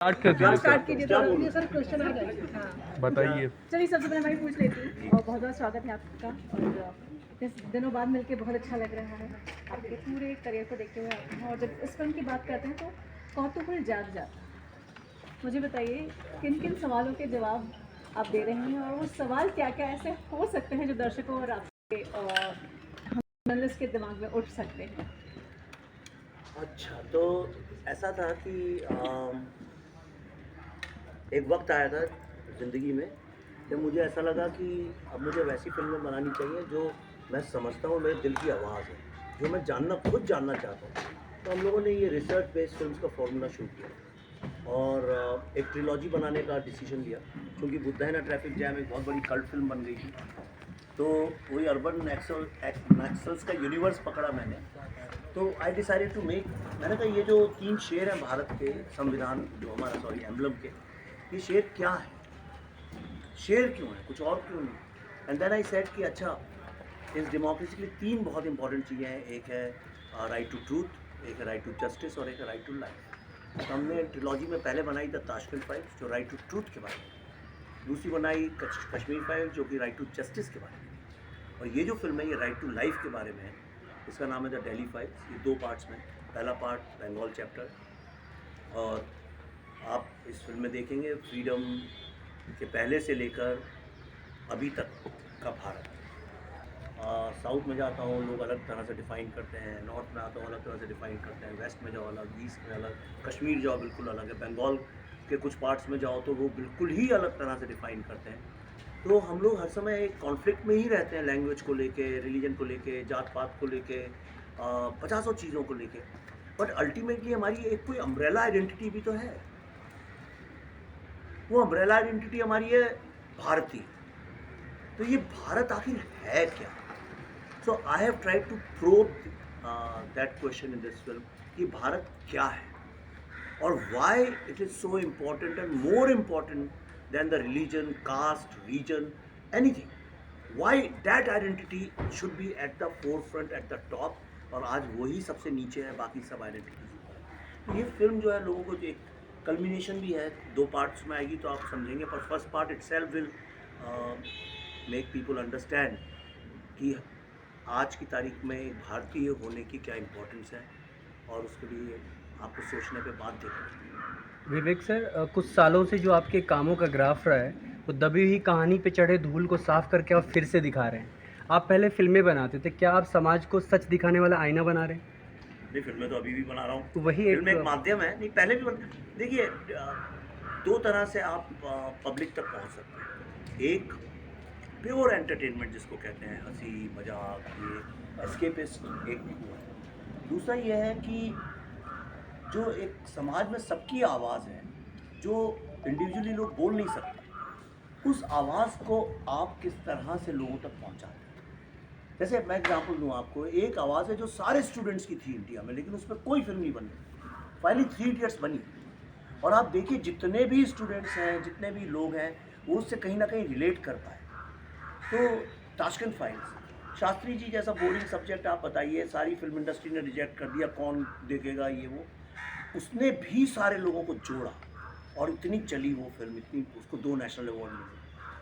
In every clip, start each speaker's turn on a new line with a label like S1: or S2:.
S1: Start कर दीजिए
S2: start
S1: sir.
S2: कीजिए तो ये सर क्वेश्चन आ जाएगा। हाँ
S1: बताइए।
S2: चलिए, सबसे पहले मैं ही पूछ लेती हूँ और बहुत बहुत स्वागत है आपका। और इस दिनों बाद मिलके बहुत अच्छा लग रहा है आपके पूरे करियर को देखते हुए आते हैं। और जब इस फिल्म की बात करते हैं तो कौतूहल जाग जाता है। मुझे बताइए किन किन सवालों के जवाब आप दे रहे हैं और वो सवाल क्या क्या ऐसे हो सकते हैं जो दर्शकों और आपके जर्नलिस्ट के दिमाग में उठ सकते हैं।
S3: अच्छा, तो ऐसा था कि एक वक्त आया था ज़िंदगी में जब मुझे ऐसा लगा कि अब मुझे वैसी फ़िल्में बनानी चाहिए जो मैं समझता हूँ मेरे दिल की आवाज़ है, जो मैं खुद जानना चाहता हूँ। तो हम लोगों ने ये रिसर्च बेस्ड फ़िल्म्स का फ़ॉर्मूला शुरू किया और एक ट्रिलॉजी बनाने का डिसीजन लिया, क्योंकि बुद्धा ट्रैफिक जैम एक बहुत बड़ी कल्ट फ़िल्म बन गई थी। तो वही अर्बन नक्सल्स का यूनिवर्स पकड़ा मैंने। तो आई डिसाइडेड टू मेक, मैंने कहा ये जो 3 शेर हैं भारत के संविधान, जो हमारा सॉरी एम्बलम के, ये शेर क्या है, शेर क्यों है, कुछ और क्यों नहीं। एंड देन आई सेड कि अच्छा, इस डेमोक्रेसी के लिए 3 बहुत इंपॉर्टेंट चीज़ें हैं, एक है राइट टू ट्रूथ, एक है राइट टू जस्टिस और एक है राइट टू लाइफ। तो हमने ट्रिलॉजी में पहले बनाई था ताशकंद फाइल्स, जो राइट टू ट्रूथ के बारे में, दूसरी बनाई कश्मीर फाइल, जो कि राइट टू जस्टिस के बारे में, और ये जो फिल्म है ये राइट टू लाइफ के बारे में है। इसका नाम है द दिल्ली फाइल्स। ये 2 पार्ट्स में, पहला पार्ट बंगाल चैप्टर, और आप इस फिल्म में देखेंगे फ्रीडम के पहले से लेकर अभी तक का भारत। साउथ में जाता हूँ लोग अलग तरह से डिफ़ाइन करते हैं, नॉर्थ में आता हूँ अलग तरह से डिफ़ाइन करते हैं, वेस्ट में जाओ अलग, ईस्ट में अलग, कश्मीर जाओ बिल्कुल अलग है, बंगाल के कुछ पार्ट्स में जाओ तो वो बिल्कुल ही अलग तरह से डिफ़ाइन करते हैं। तो हम लोग हर समय एक कॉन्फ्लिक्ट में ही रहते हैं, लैंग्वेज को लेके, रिलीजन को लेके, जात पात को लेके, पचासों चीज़ों को लेके। बट अल्टीमेटली हमारी एक कोई अम्ब्रेला आइडेंटिटी भी तो है। वो अम्ब्रेला आइडेंटिटी हमारी है भारतीय। तो ये भारत आखिर है क्या? So I have tried to probe that question in this film, कि भारत क्या है और why it is so important and more important than the religion, caste, region, anything. Why that identity should be at the forefront, at the top, और आज वही सबसे नीचे है बाकी सब आइडेंटिटीज। तो ये फिल्म जो है लोगों को एक कल्मिनेशन भी है, 2 पार्ट्स में आएगी तो आप समझेंगे, पर first part itself will make people understand कि आज की तारीख में एक भारतीय होने की क्या इम्पोर्टेंस है, और उसके लिए आपको सोचने पे बाध्य करेगी।
S4: विवेक सर, कुछ सालों से जो आपके कामों का ग्राफ रहा है वो दबी हुई कहानी पे चढ़े धूल को साफ करके आप फिर से दिखा रहे हैं। आप पहले फिल्में बनाते थे, क्या आप समाज को सच दिखाने वाला आईना बना रहे हैं?
S3: नहीं, फिल्में तो अभी भी बना रहा हूँ।
S4: तो वही
S3: फिल्म एक माध्यम है, नहीं पहले भी देखिए, 2 तरह से आप पब्लिक तक पहुँच सकते हैं। एक प्योर एंटरटेनमेंट जिसको कहते हैं, हंसी मजाक, ये एस्केपिस्ट एक वो है। दूसरा ये है कि जो एक समाज में सबकी आवाज़ है, जो इंडिविजुअली लोग बोल नहीं सकते, उस आवाज़ को आप किस तरह से लोगों तक पहुंचाते हैं। जैसे मैं एग्जांपल दूं आपको, एक आवाज़ है जो सारे स्टूडेंट्स की थी इंडिया में, लेकिन उस पर कोई फिल्म नहीं बनी, फाइनली 3 इडियट्स बनी। और आप देखिए जितने भी स्टूडेंट्स हैं, जितने भी लोग हैं, वो उससे कहीं ना कहीं रिलेट कर पाए। तो ताशकंद फाइल्स, शास्त्री जी जैसा बोरिंग सब्जेक्ट आप बताइए, सारी फिल्म इंडस्ट्री ने रिजेक्ट कर दिया, कौन देखेगा ये वो, उसने भी सारे लोगों को जोड़ा और इतनी चली वो फिल्म, इतनी, उसको 2 नेशनल अवार्ड मिले।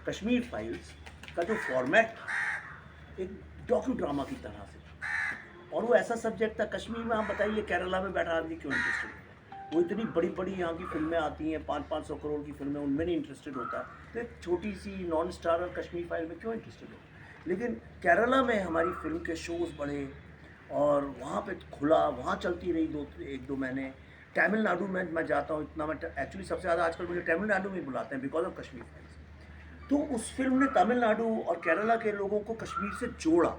S3: कश्मीर फाइल्स का जो फॉर्मेट था एक डॉक्यू ड्रामा की तरह से था, और वो ऐसा सब्जेक्ट था, कश्मीर में आप बताइए केरला में बैठा आदमी क्यों इंटरेस्टेड होता है? वो इतनी बड़ी बड़ी यहाँ की फिल्में आती हैं, 500-500 करोड़ की फिल्में, उनमें नहीं इंटरेस्टेड होता, तो एक छोटी सी नॉन स्टारर कश्मीर फाइल में क्यों इंटरेस्टेड होता? लेकिन केरला में हमारी फिल्म के शोज़ बढ़े और वहाँ पे खुला, वहाँ चलती रही 1-2 महीने। तमिलनाडु में मैं जाता हूँ इतना, मैं एक्चुअली सबसे ज़्यादा आजकल मुझे तमिलनाडु में बुलाते हैं बिकॉज ऑफ कश्मीर फाइल्स। तो उस फिल्म ने तमिलनाडु और केरला के लोगों को कश्मीर से जोड़ा।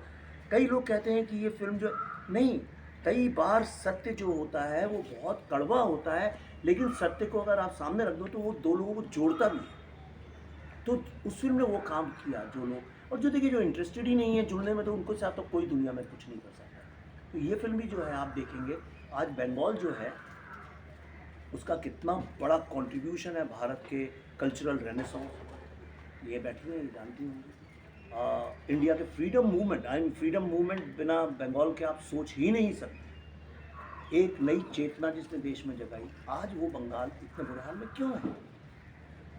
S3: कई लोग कहते हैं कि ये फिल्म जो, नहीं, कई बार सत्य जो होता है वो बहुत कड़वा होता है, लेकिन सत्य को अगर आप सामने रख दो तो वो 2 लोगों को जोड़ता भी है। तो उस फिल्म ने वो काम किया, जो लोग, और जो देखिए जो इंटरेस्टेड ही नहीं है जुड़ने में, तो उनको साथ तो कोई दुनिया में कुछ नहीं कर सकता। तो ये फिल्म भी जो है आप देखेंगे, आज बंगाल जो है उसका कितना बड़ा कंट्रीब्यूशन है भारत के कल्चरल रेनेसांस। ये बैठी हुई जानती होंगी, इंडिया के फ्रीडम मूवमेंट, फ्रीडम मूवमेंट बिना बंगाल के आप सोच ही नहीं सकते। एक नई चेतना जिसने देश में जगाई, आज वो बंगाल इतने बुरे हाल में क्यों है?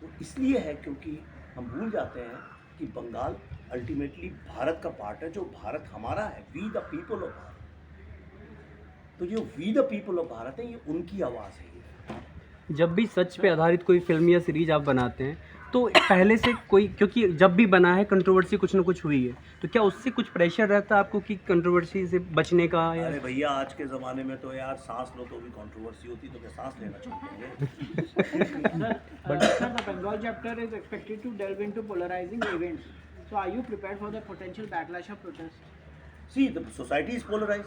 S3: वो इसलिए है क्योंकि हम भूल जाते हैं कि बंगाल अल्टीमेटली भारत का पार्ट है, जो भारत हमारा है, we the people of Bharat. तो ये we the people of Bharat है, ये उनकी आवाज़ है। ये
S4: जब भी सच पे आधारित कोई फिल्म या सीरीज आप बनाते हैं तो पहले से कोई, क्योंकि जब भी बना है कंट्रोवर्सी कुछ ना कुछ हुई है, तो क्या उससे कुछ प्रेशर रहता है आपको कि कंट्रोवर्सी से बचने का? या
S3: अरे भैया, आज के ज़माने में तो यार सांस लो तो भी कंट्रोवर्सी होती, तो क्या सांस लेना छोड़
S1: But sir, the Bengal chapter is expected to delve into polarizing events. So are you prepared for the potential backlash of protests?
S3: See the society is polarise,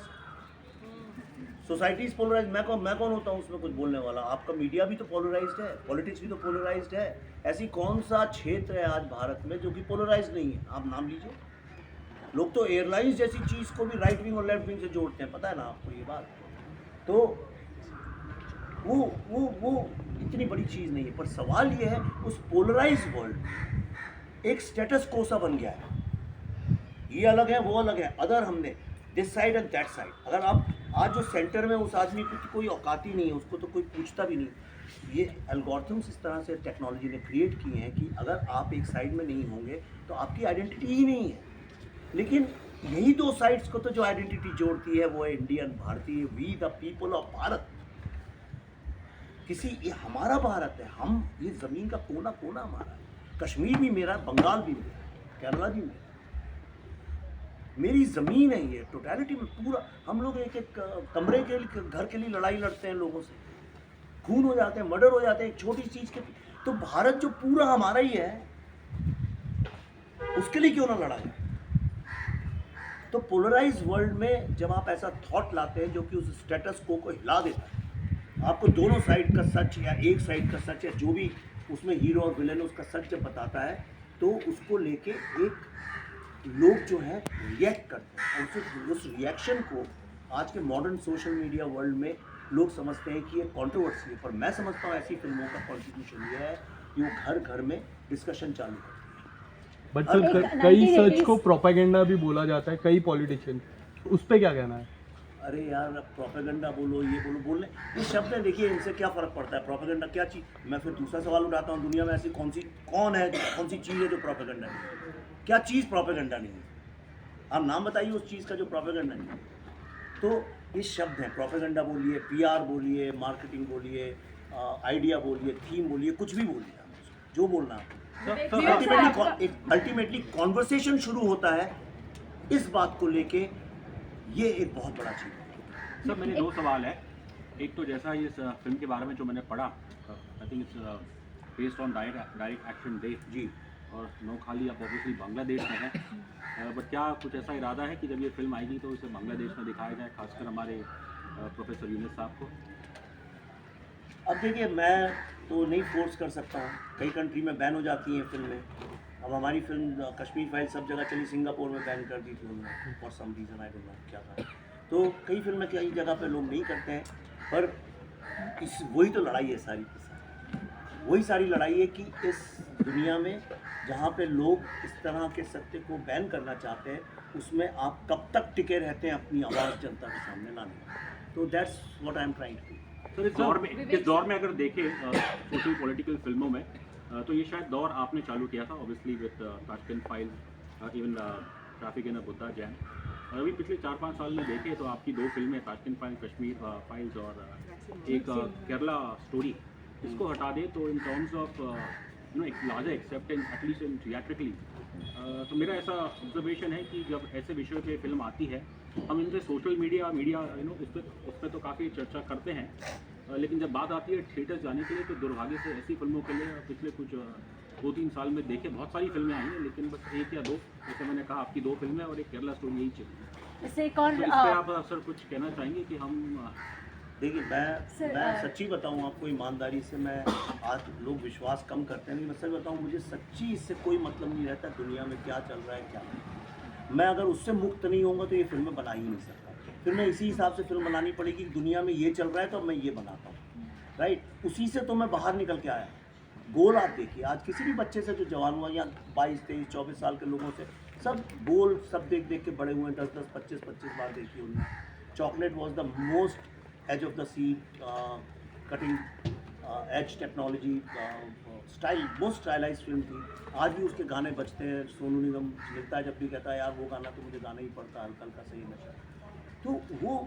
S3: society is polarise. मैं कौन होता हूँ उसमें कुछ बोलने वाला? आपका मीडिया भी तो पोलराइज्ड है, पॉलिटिक्स भी तो पोलराइज्ड है। ऐसी कौन सा क्षेत्र है आज भारत में जो कि पोलराइज नहीं है? आप नाम लीजिए। लोग तो एयरलाइंस जैसी चीज़ को भी राइट विंग और लेफ्ट विंग से जोड़ते हैं, पता है ना आपको ये बात? तो वो इतनी बड़ी चीज़ नहीं है। पर सवाल ये है, उस पोलराइज वर्ल्ड एक स्टेटस को सा बन गया है, ये अलग है वो अलग है, अदर हमने this side and that side. अगर आप आज जो सेंटर में उस आदमी की कोई औकात ही नहीं है, उसको तो कोई पूछता भी नहीं। ये एल्गोरिथम्स इस तरह से टेक्नोलॉजी ने क्रिएट किए हैं कि अगर आप एक साइड में नहीं होंगे तो आपकी आइडेंटिटी ही नहीं है। लेकिन यही दो साइड्स को तो जो आइडेंटिटी जोड़ती है वो है इंडियन, भारतीय, we the people of Bharat. ये हमारा भारत है, हम ये ज़मीन का कोना कोना हमारा है। कश्मीर भी मेरा, बंगाल भी मेरा, केरला भी मेरा, मेरी ज़मीन है ये। टोटलिटी में पूरा हम लोग एक एक कमरे के घर के लिए लड़ाई लड़ते हैं, लोगों से खून हो जाते हैं, मर्डर हो जाते हैं एक छोटी चीज़ के। तो भारत जो पूरा हमारा ही है, उसके लिए क्यों ना लड़ा जाए? तो पोलराइज वर्ल्ड में जब आप ऐसा थॉट लाते हैं जो कि उस स्टेटस को हिला देता है, आपको दोनों साइड का सच या एक साइड का सच या जो भी उसमें हीरो और विलेन उसका सच जब बताता है, तो उसको लेके एक लोग जो है रिएक्ट करते हैं। और उस रिएक्शन को आज के मॉडर्न सोशल मीडिया वर्ल्ड में लोग समझते हैं कि ये कंट्रोवर्सी है। पर मैं समझता हूँ ऐसी फिल्मों का कॉन्ट्रीब्यूशन ये है कि वो घर घर में डिस्कशन चालू करती है।
S5: बट सर, कई सच को प्रोपेगेंडा भी बोला जाता है, कई पॉलिटिशियन, उस पर क्या कहना है?
S3: अरे यार, प्रोपेगेंडा बोलो, ये बोलने ये शब्द है, देखिए इनसे क्या फ़र्क पड़ता है? प्रोपेगेंडा क्या चीज़? मैं फिर दूसरा सवाल उठाता हूँ, दुनिया में ऐसी कौन सी चीज़ है जो प्रोपेगेंडा नहीं है? क्या चीज़ प्रोपेगेंडा नहीं है? आप नाम बताइए उस चीज़ का जो प्रोपेगेंडा नहीं है। तो ये शब्द हैं, प्रोपेगेंडा बोलिए, पीआर बोलिए, मार्केटिंग बोलिए, आइडिया बोलिए, थीम बोलिए, कुछ भी बोलिए, आप जो बोलना है। अल्टीमेटली कॉन्वर्सेशन शुरू होता है इस बात को लेके, ये एक बहुत बड़ा चीज़ है।
S6: सर, मेरे दो सवाल है। एक तो जैसा इस फिल्म के बारे में जो मैंने पढ़ा, I think it's based on direct action day
S3: ji,
S6: और नौखाली आप ऑब्वियसली बांग्लादेश में हैं, बट क्या कुछ ऐसा इरादा है कि जब ये फिल्म आएगी तो इसे बांग्लादेश में दिखाया जाए, खासकर हमारे प्रोफेसर यूनुस साहब को?
S3: अब देखिए, मैं तो नहीं फोर्स कर सकता हूँ, कई कंट्री में बैन हो जाती हैं फिल्में। अब हमारी फिल्म कश्मीर फाइल सब जगह चली, सिंगापुर में बैन कर दी थी उन्होंने for some reason, I don't know क्या था। तो कई फिल्में कई जगह पे लोग नहीं करते हैं, पर वही तो लड़ाई है सारी की सारी। वही सारी लड़ाई है कि इस दुनिया में जहाँ पे लोग इस तरह के सत्य को बैन करना चाहते हैं, उसमें आप कब तक टिके रहते हैं अपनी आवाज़ जनता के सामने लाने में। तो that's what I am trying to do.
S6: Sir, इस दौर में अगर देखें सोशल पॉलिटिकल फिल्मों में, तो ये शायद दौर आपने चालू किया था obviously with Tashkent file, even traffic in Buddha Jain. और अभी पिछले 4-5 साल में देखें तो आपकी दो फिल्में, ताशकंद फाइल, कश्मीर फाइल्स और एक केरला स्टोरी, इसको हटा दें तो इन टर्म्स ऑफ एक larger acceptance at least in theatrically, तो मेरा ऐसा ऑब्जर्वेशन है कि जब ऐसे विषयों पे फिल्म आती है, हम इनसे सोशल मीडिया उस पर तो काफ़ी चर्चा करते हैं, लेकिन जब बात आती है थिएटर जाने के लिए, तो दुर्भाग्य से ऐसी फिल्मों के लिए पिछले कुछ 2-3 साल में देखे बहुत सारी फिल्में आई हैं, लेकिन बस एक या दो, जैसे मैंने कहा आपकी दो फिल्में और एक केरला स्टोरी, यही चली।
S2: इससे एक और
S6: तो इस पर आप सर कुछ कहना चाहेंगे कि हम?
S3: देखिए, मैं सच्ची बताऊं आपको, ईमानदारी से, मैं आज लोग विश्वास कम करते हैं, लेकिन मैं सच बताऊं, मुझे सच्ची इससे कोई मतलब नहीं रहता दुनिया में क्या चल रहा है क्या नहीं। मैं अगर उससे मुक्त नहीं होऊंगा तो ये फिल्में बना ही नहीं सकता। फिर मैं इसी हिसाब से फिल्म बनानी पड़ेगी कि दुनिया में ये चल रहा है तो मैं ये बनाता हूँ, राइट? उसी से तो मैं बाहर निकल के आया। गोल आप देखिए, आज किसी भी बच्चे से जो जवान हुआ या 22, 23, 24 साल के लोगों से, सब गोल सब देख देख के बड़े हुए हैं, 10-10, 25-25 बार देखी उन्होंने। Chocolate was the most edge of the sea, cutting edge technology, style, most stylise film थी। आज भी उसके गाने बजते हैं, सोनू निगम मिलता है जब भी कहता है यार वो गाना तो मुझे गाना ही पड़ता, हल्का हल्का सही नशा। तो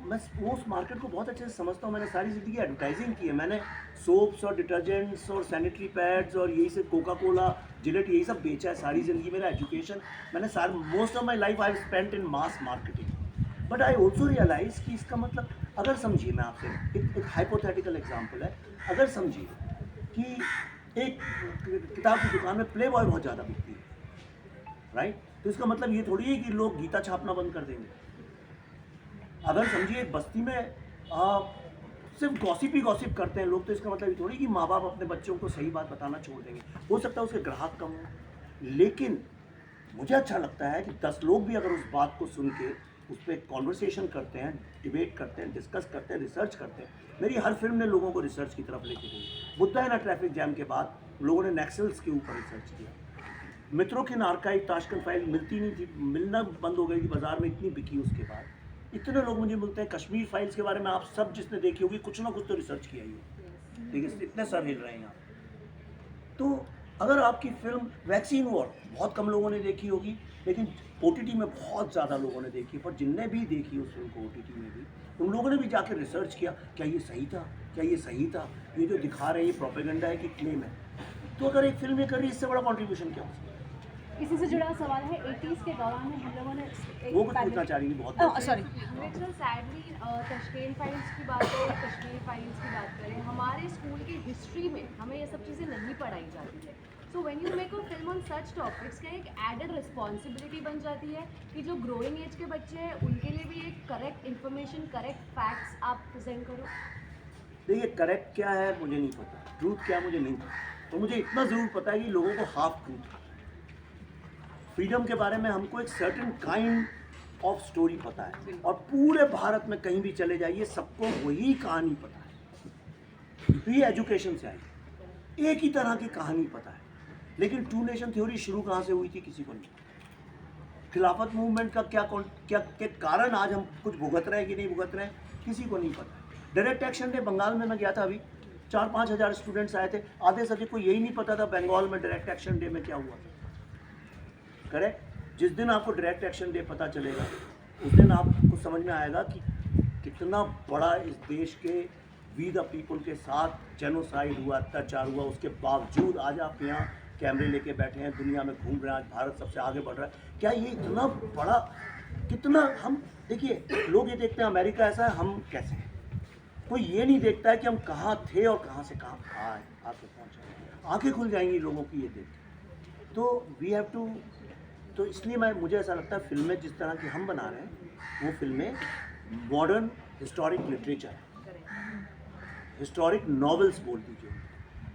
S3: मैं उस मार्केट को बहुत अच्छे से समझता हूँ। मैंने सारी ज़िंदगी एडवर्टाइजिंग की है। मैंने सोप्स और डिटर्जेंट्स और सैनिटरी पैड्स और यही सब, कोका कोला, जिलेट, यही सब बेचा है सारी ज़िंदगी। मेरा एजुकेशन, मैंने सारे, most of my life I spent in mass marketing. But I also realise कि इसका मतलब, अगर समझिए, मैं आपसे एक हाइपोथेटिकल एग्जाम्पल है, अगर समझिए कि एक किताब की दुकान में प्ले बॉय बहुत ज़्यादा बिकती है, राइट, तो इसका मतलब ये थोड़ी है कि लोग गीता छापना बंद कर देंगे। अगर समझिए एक बस्ती में सिर्फ गॉसिप ही गॉसिप करते हैं लोग, तो इसका मतलब ये थोड़ी कि माँ बाप अपने बच्चों को सही बात बताना छोड़ देंगे। हो सकता है उसके ग्राहक कम हो, लेकिन मुझे अच्छा लगता है कि 10 लोग भी अगर उस बात को सुन के उस पर कॉन्वर्सेशन करते हैं, डिबेट करते हैं, डिस्कस करते हैं, रिसर्च करते हैं। मेरी हर फिल्म ने लोगों को रिसर्च की तरफ लेके गई। बुद्धा है ना ट्रैफिक जैम के बाद लोगों ने नक्सल्स के ऊपर रिसर्च किया। मित्रों की आर्काइव ताशकंद फाइल मिलती नहीं थी, मिलना बंद हो गई थी बाजार में, इतनी बिकी उसके बाद। इतने लोग मुझे मिलते हैं। कश्मीर फाइल्स के बारे में आप सब जिसने देखी होगी कुछ ना कुछ तो रिसर्च किया ही हो, ठीक है, इतने सर हिल रहे हैं यहाँ। तो अगर आपकी फिल्म वैक्सीन वॉर बहुत कम लोगों ने देखी होगी, लेकिन OTT में बहुत ज़्यादा लोगों ने देखी, पर जिनने भी देखी उस फिल्म को OTT में भी, उन लोगों ने भी जाकर रिसर्च किया, क्या ये सही था, क्या ये सही था, ये जो दिखा रहे हैं ये प्रोपेगेंडा है कि क्लेम है। तो अगर एक फिल्म ये कर रही है, इससे बड़ा कॉन्ट्रीब्यूशन क्या हो सकता है?
S2: इसी से जुड़ा सवाल है, 80s के दौरान में हम लोगों ने
S3: वो कुछ पूछना चाह रही थी बहुत।
S2: सॉरी,
S7: सैडली तश्कील फाइल्स की बात करें, कश्मीर फाइल्स की बात करें, हमारे स्कूल की हिस्ट्री में हमें ये सब चीज़ें नहीं पढ़ाई जाती है। So when you make a film on such topics, क्या एक एडेड रिस्पॉन्सिबिलिटी बन जाती है कि जो ग्रोइंग एज के बच्चे हैं उनके लिए भी एक करेक्ट इन्फॉर्मेशन, करेक्ट फैक्ट्स आप प्रेजेंट करो?
S3: देखिए, करेक्ट क्या है मुझे नहीं पता, ट्रूथ क्या है मुझे नहीं पता, तो मुझे इतना ज़रूर पता है कि लोगों को हाफ ट्रूथ, फ्रीडम के बारे में हमको एक सर्टेन काइंड ऑफ स्टोरी पता है, और पूरे भारत में कहीं भी चले जाइए सबको वही कहानी पता है। तो ये एजुकेशन से आई, एक ही तरह की कहानी पता है। लेकिन 2 नेशन थ्योरी शुरू कहाँ से हुई थी किसी को नहीं। खिलाफत मूवमेंट का क्या के कारण आज हम कुछ भुगत रहे हैं कि नहीं भुगत रहे हैं, किसी को नहीं पता। डायरेक्ट एक्शन डे बंगाल में मैं गया था, अभी 4-5 हज़ार स्टूडेंट्स आए थे, आधे से अधिक को यही नहीं पता था बंगाल में डायरेक्ट एक्शन डे में क्या हुआ था। करेक्ट, जिस दिन आपको डायरेक्ट एक्शन डे पता चलेगा उस दिन आपको समझ में आएगा कि कितना बड़ा इस देश के वी द पीपल के साथ जेनोसाइड हुआ, अत्याचार हुआ। उसके बावजूद आज आप यहाँ कैमरे लेके बैठे हैं, दुनिया में घूम रहे हैं, आज भारत सबसे आगे बढ़ रहा है। क्या ये इतना बड़ा, कितना हम, देखिए लोग ये देखते हैं अमेरिका ऐसा है, हम कैसे हैं, कोई ये नहीं देखता है कि हम कहाँ थे और कहाँ से कहाँ आए, आके पहुँचे। आंखें खुल जाएंगी लोगों की ये देख। तो वी हैव टू, तो इसलिए मुझे ऐसा लगता है फिल्में जिस तरह की हम बना रहे हैं वो फिल्में मॉडर्न हिस्टोरिक लिटरेचर है, हिस्टोरिक नॉवेल्स बोल दीजिए,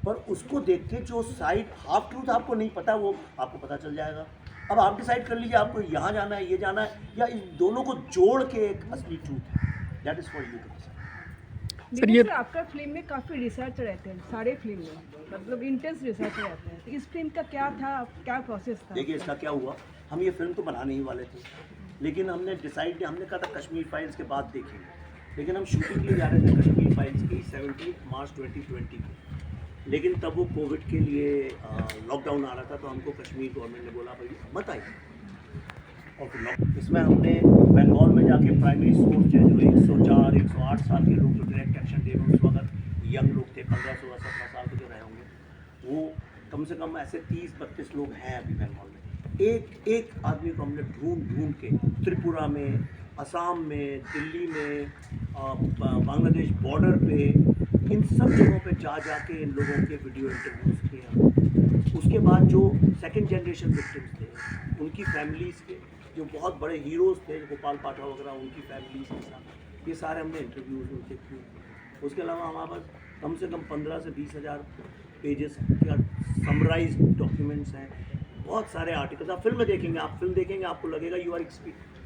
S3: पर उसको देख के जो साइड हाफ ट्रूथ आपको नहीं पता वो आपको पता चल जाएगा। अब आप डिसाइड कर लीजिए आपको यहाँ जाना है, ये जाना है, या इन दोनों को जोड़ के एक असली ट्रूथ है, that is for you to decide.
S8: Sir, ये आपका फिल्म में काफ़ी रिसर्च रहते हैं, सारे फिल्म में मतलब इंटेंस रिसर्च रहते हैं, तो इस फिल्म का क्या था, क्या प्रोसेस था?
S3: देखिए इसका क्या हुआ, हम ये फिल्म तो बनाने ही वाले थे, लेकिन हमने डिसाइड किया, हमने कहा था कश्मीर फाइल्स के बाद देखेंगे, लेकिन हम शूटिंग के लिए जा रहे थे कश्मीर फाइल्स की 17 मार्च 2020 की, लेकिन तब वो कोविड के लिए लॉकडाउन आ रहा था, तो हमको कश्मीर गवर्नमेंट ने बोला भाई मत आइए। और फिर इसमें हमने बंगाल में जाके प्राइमरी सोर्स है जो 104-108 साल के लोग जो डायरेक्ट एक्शन डे में उस वक्त यंग लोग थे, 15-16-17 साल के जो रहे होंगे, वो कम से कम ऐसे 30-32 लोग हैं अभी बंगाल में। एक आदमी को हमने ढूंढ के त्रिपुरा में, असम में, दिल्ली में, बांग्लादेश बॉर्डर पे, इन सब जगहों पे जा के इन लोगों के वीडियो इंटरव्यूज़ किए। उसके बाद जो सेकंड जनरेशन विक्टिम्स थे उनकी फैमिलीज़ के, जो बहुत बड़े हीरोज़ थे गोपाल पाठक वगैरह, उनकी फैमिलीज़ के साथ ये सारे हमने इंटरव्यूज़ उनके किए। उसके अलावा हमारे पास कम से कम 15 से 20 हज़ार पेजेस का समराइज डॉक्यूमेंट्स हैं, बहुत सारे आर्टिकल्स। आप फिल्म देखेंगे, आपको लगेगा you are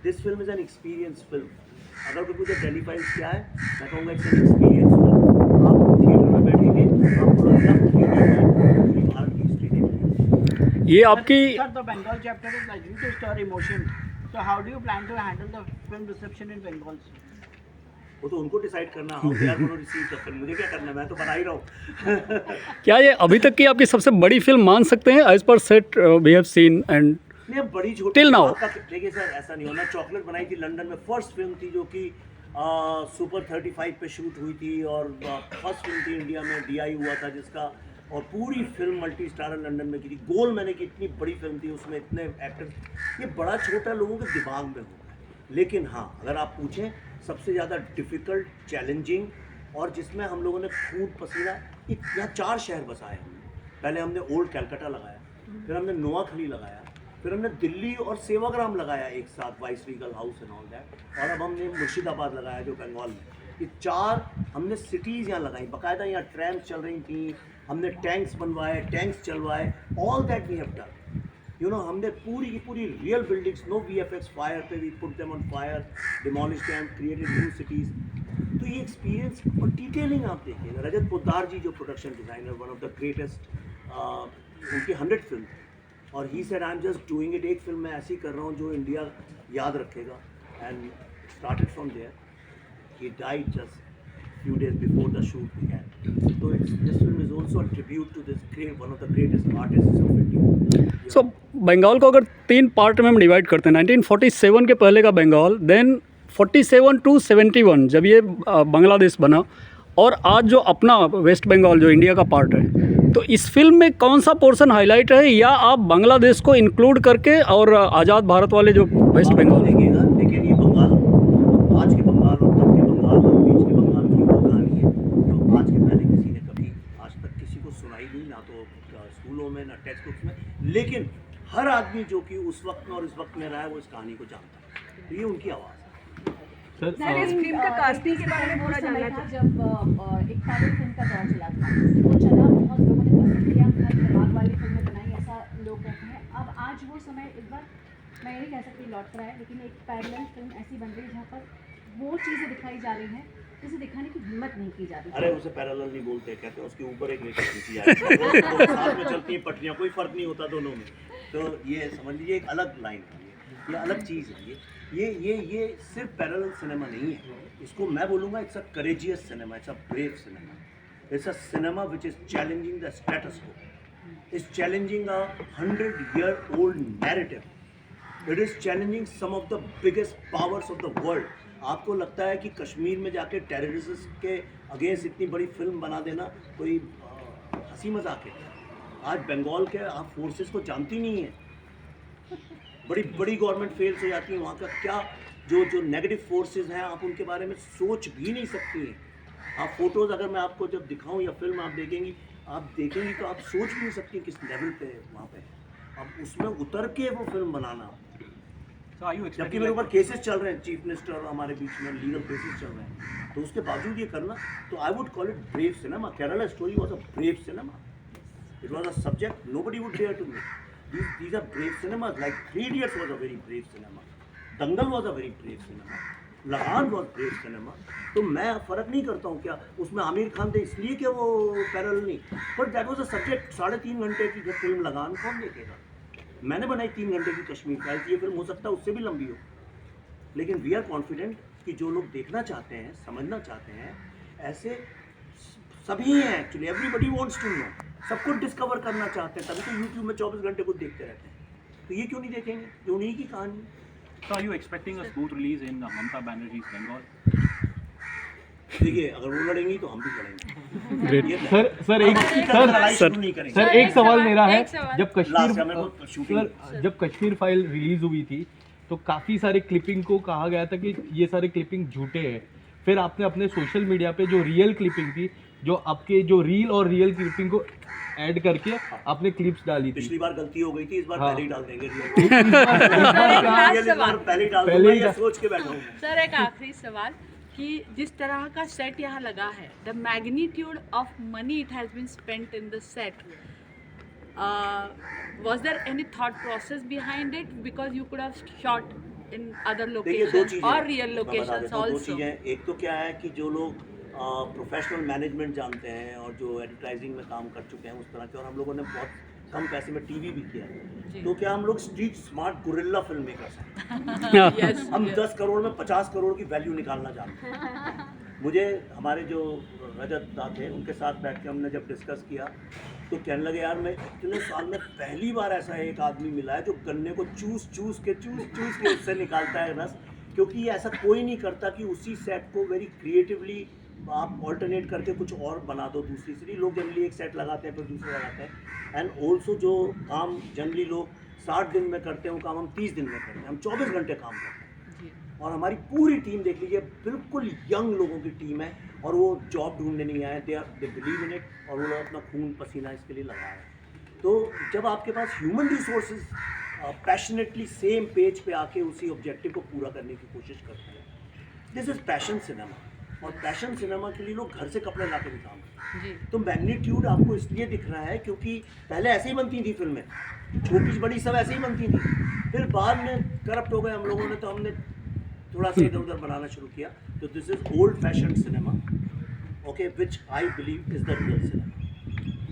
S3: this film is an experience film. अगर कोई पूछे दिल्ली फाइल्स क्या है, मैं कहूँगा इट्स एन एक्सपीरियंस फिल्म। आप थिएटर में बैठेंगे, आपको लगेगा भारत की हिस्ट्री देख।
S5: ये आपकी
S1: Sir, the Bengal chapter is likely to stir emotion. So how do you plan to handle the film reception in Bengal?
S3: वो तो उनको डिसाइड करना, how they are going to receive the film. मुझे क्या करना है, मैं तो बना ही रहा हूँ।
S9: क्या ये अभी तक की आपकी सबसे बड़ी फिल्म मान सकते हैं as per set we have seen and
S3: नहीं, बड़ी छोटी
S9: Till now.
S3: देखिए सर, ऐसा नहीं होना। चॉकलेट बनाई थी लंदन में, फर्स्ट फिल्म थी जो कि सुपर 35 पे शूट हुई थी, और फर्स्ट फिल्म थी इंडिया में, DI हुआ था जिसका, और पूरी फिल्म मल्टी स्टारर लंदन में की थी। गोल मैंने की, इतनी बड़ी फिल्म थी, उसमें इतने एक्टर, ये बड़ा छोटा लोगों के दिमाग में होता है। लेकिन हाँ, अगर आप पूछें सबसे ज़्यादा डिफ़िकल्ट, चैलेंजिंग, और जिसमें हम लोगों ने खून पसीना, यहाँ 4 शहर बसाए हमने। पहले हमने ओल्ड कैलकाटा लगाया, फिर हमने नोआखली लगाया, फिर हमने दिल्ली और सेवाग्राम लगाया एक साथ, vice Regal house and all that, और अब हमने मुर्शिदाबाद लगाया जो बंगाल में। ये 4 हमने सिटीज़ यहाँ लगाई, बाकायदा यहाँ ट्रैम्स चल रही थी, हमने टैंक्स बनवाए, टैंक्स चलवाए, all that we have done. You know, हमने पूरी की पूरी real buildings, no VFX, fire पे we put them on fire, demolish them, created new cities. तो ये एक्सपीरियंस और डिटेलिंग आप देखिए, रजत पोद्दार जी जो production designer, one of the greatest, उनकी 100 फिल्म, और he said I am just doing it, एक फिल्म मैं ऐसी कर रहा हूँ जो इंडिया याद रखेगा, and started from there. He died just few days before the shoot began. So this film is also a tribute to this great, one of the greatest artists of India.
S9: सो बंगाल को अगर 3 part में हम divide करते हैं, 1947 के पहले का Bengal, then 47 to 71 जब ये बांग्लादेश बना, और आज जो अपना वेस्ट बंगाल जो इंडिया का पार्ट है, तो इस फिल्म में कौन सा पोर्शन हाईलाइट है, या आप बांग्लादेश को इंक्लूड करके और आज़ाद भारत वाले जो वेस्ट बंगाल?
S3: देखिएगा, लेकिन ये बंगाल, आज के बंगाल और तब के बंगाल और बीच के बंगाल की वो कहानी है जो आज के पहले किसी ने कभी आज तक किसी को सुनाई नहीं, ना तो स्कूलों में, ना टेक्स्ट बुक्स में, लेकिन हर आदमी जो कि उस वक्त में और इस वक्त में रहा है वो इस कहानी को जानता है। तो ये उनकी आवाज़ है।
S8: सर, इस फिल्म का कास्टिंग के बारे में थोड़ा जानना
S2: था
S8: चाहते
S2: जब एक तारीख फिल्म का दौर चला था, वो चला, बहुत लोगों ने पसंद किया, बहुत दिमाग वाली फिल्में बनाई, ऐसा लोग कहते हैं। अब आज वो समय एक बार, मैं ये नहीं कह सकती लौट रहा है, लेकिन एक पैरेलल फिल्म ऐसी बन रही है जहाँ पर वो चीज़ें दिखाई जा रही हैं जिसे दिखाने की हिम्मत नहीं की जा रही।
S3: अरे उसे पैरेलल नहीं बोलते, कहते हैं उसके ऊपर एक रेखा खींची जाती है, साथ में चलती हैं पटरियाँ, कोई फ़र्क नहीं होता दोनों में। तो ये समझ लीजिए एक अलग लाइन है, ये अलग चीज़ है। ये सिर्फ पैरेलल सिनेमा नहीं है, इसको मैं बोलूँगा it's a courageous cinema, it's a brave cinema, it's a cinema which is challenging the status quo, is challenging a 100-year-old narrative, it is challenging some of the biggest powers of the world. आपको लगता है कि कश्मीर में जाके terrorist के against इतनी बड़ी film बना देना कोई हंसी मजाक है? आज बंगाल के आप फोर्सेस को जानती नहीं है, बड़ी बड़ी गवर्नमेंट फेल हो जाती है, वहाँ का क्या जो नेगेटिव फोर्सेस हैं आप उनके बारे में सोच भी नहीं सकती हैं। आप फोटोज़ अगर मैं आपको जब दिखाऊं या फिल्म आप देखेंगी तो आप सोच भी नहीं सकती किस लेवल पे वहाँ पे, अब उसमें उतर के वो फिल्म बनाना। जबकि मेरे ऊपर केसेस चल रहे हैं, चीफ मिनिस्टर और हमारे बीच में लीगल केसेस चल रहे हैं, तो उसके बावजूद ये करना, तो I would call it brave cinema. Kerala story was a brave cinema, it was a subject nobody would dare to make. These are brave cinemas, like 3 Idiots was a very brave cinema, Dangal was a very brave cinema, लगान was brave cinema। तो मैं फ़र्क नहीं करता हूँ क्या उसमें आमिर खान थे इसलिए कि वो पैरेलल नहीं, but that was a subject. 3.5 घंटे की जब फिल्म लगान कौन देखेगा? मैंने बनाई 3 घंटे की कश्मीर फाइल्स, ये फिल्म हो सकता है उससे भी लंबी हो, लेकिन वी आर कॉन्फिडेंट कि जो लोग देखना चाहते हैं, समझना चाहते हैं, ऐसे सभी हैं actually, everybody wants to know, सब कुछ डिस्कवर करना चाहते हैं, तभी तो यूट्यूब में 24 घंटे कुछ देखते रहते हैं। तो ये क्यों नहीं देखेंगे जो उन्हीं की कहानी।
S6: So are you expecting a smooth release in Mamata Banerjee's Bengal?
S3: देखिए अगर वो लड़ेंगी तो हम भी लड़ेंगे।
S5: ग्रेट। सर एक सवाल मेरा है, जब कश्मीर फाइल रिलीज हुई थी तो काफ़ी सारे क्लिपिंग को कहा गया था कि ये सारे क्लिपिंग झूठे हैं, फिर आपने अपने सोशल मीडिया पे जो रियल क्लिपिंग थी, जो आपके जो रील और रियल क्लिपिंग को ऐड करके आपने क्लिप्स डाली थी।
S3: पिछली बार गलती हो गई थी, इस बार
S5: हाँ।
S3: पहले ही डाल देंगे पहले ही सोच के बैठा हूँ।
S10: सर एक आखिरी सवाल कि जिस तरह का सेट यहाँ लगा है, the magnitude of money it has been spent in the set, was there any thought process behind it, because you could have shot in other locations और रियल लोकेशंस
S3: दो
S10: आल्सो?
S3: चीज़ें, एक तो क्या है कि जो लोग प्रोफेशनल मैनेजमेंट जानते हैं और जो एडवर्टाइजिंग में काम कर चुके हैं उस तरह के, और हम लोगों ने बहुत कम पैसे में टीवी भी किया है, तो क्या हम लोग street smart guerrilla film makers हैं। हम 10 करोड़ में 50 करोड़ की वैल्यू निकालना जानते हैं। मुझे हमारे जो रजत दा थे उनके साथ बैठ के हमने जब डिस्कस किया तो कहने लगे यार मैं इतने साल में पहली बार ऐसा एक आदमी मिला है जो गन्ने को चूस के उससे निकालता है रस, क्योंकि ऐसा कोई नहीं करता कि उसी सेट को वेरी क्रिएटिवली आप ऑल्टरनेट करके कुछ और बना दो दूसरी सीरीज। लोग जनरली एक सेट लगाते हैं फिर दूसरा लगाते हैं। एंड ऑल्सो जो काम जनरली लोग 60 दिन में करते हैं वो काम हम 30 दिन में करते हैं, हम 24 घंटे काम करते हैं। और हमारी पूरी टीम देख लीजिए बिल्कुल यंग लोगों की टीम है और वो जॉब ढूंढने नहीं आए, दे बिलीव इन इट और वो लोग अपना खून पसीना इसके लिए लगा रहे हैं। तो जब आपके पास human resources passionately same page पे आके उसी ऑब्जेक्टिव को पूरा करने की कोशिश करते हैं, दिस इज़ पैशन सिनेमा। और पैशन सिनेमा के लिए लोग घर से कपड़े ला के भी काम करते हैं। तो मैग्नीट्यूड आपको इसलिए दिख रहा है क्योंकि पहले ऐसे ही बनती थी फिल्में, छोटी बड़ी सब ऐसे ही बनती थी, फिर बाद में करप्ट हो गए हम लोगों ने, तो हमने थोड़ा सा इधर उधर बनाना शुरू किया। तो this is old fashion cinema, okay, which I believe is the real cinema.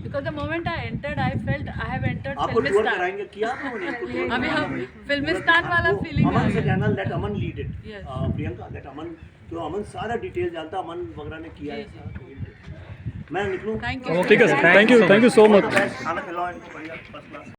S10: Because the moment I entered, I felt I have entered
S3: आपको टूर
S10: Filmistan.
S3: कराएंगे, किया आपने
S10: अभी हम फिल्मिस्तान वाला फीलिंग आ
S3: अमन से
S10: गया।
S3: कहना let Aman lead it,
S10: Yes.
S3: Priyanka let Aman, तो अमन सारा डिटेल जानता, अमन वगैरह ने किया है
S10: जी,
S3: सारा। मैं निकलूँ,
S10: Thank you.
S9: ठीक है sir, thank you so much.
S3: खाना खिलाओ इनको बढ़िया फर्स्ट क्लास।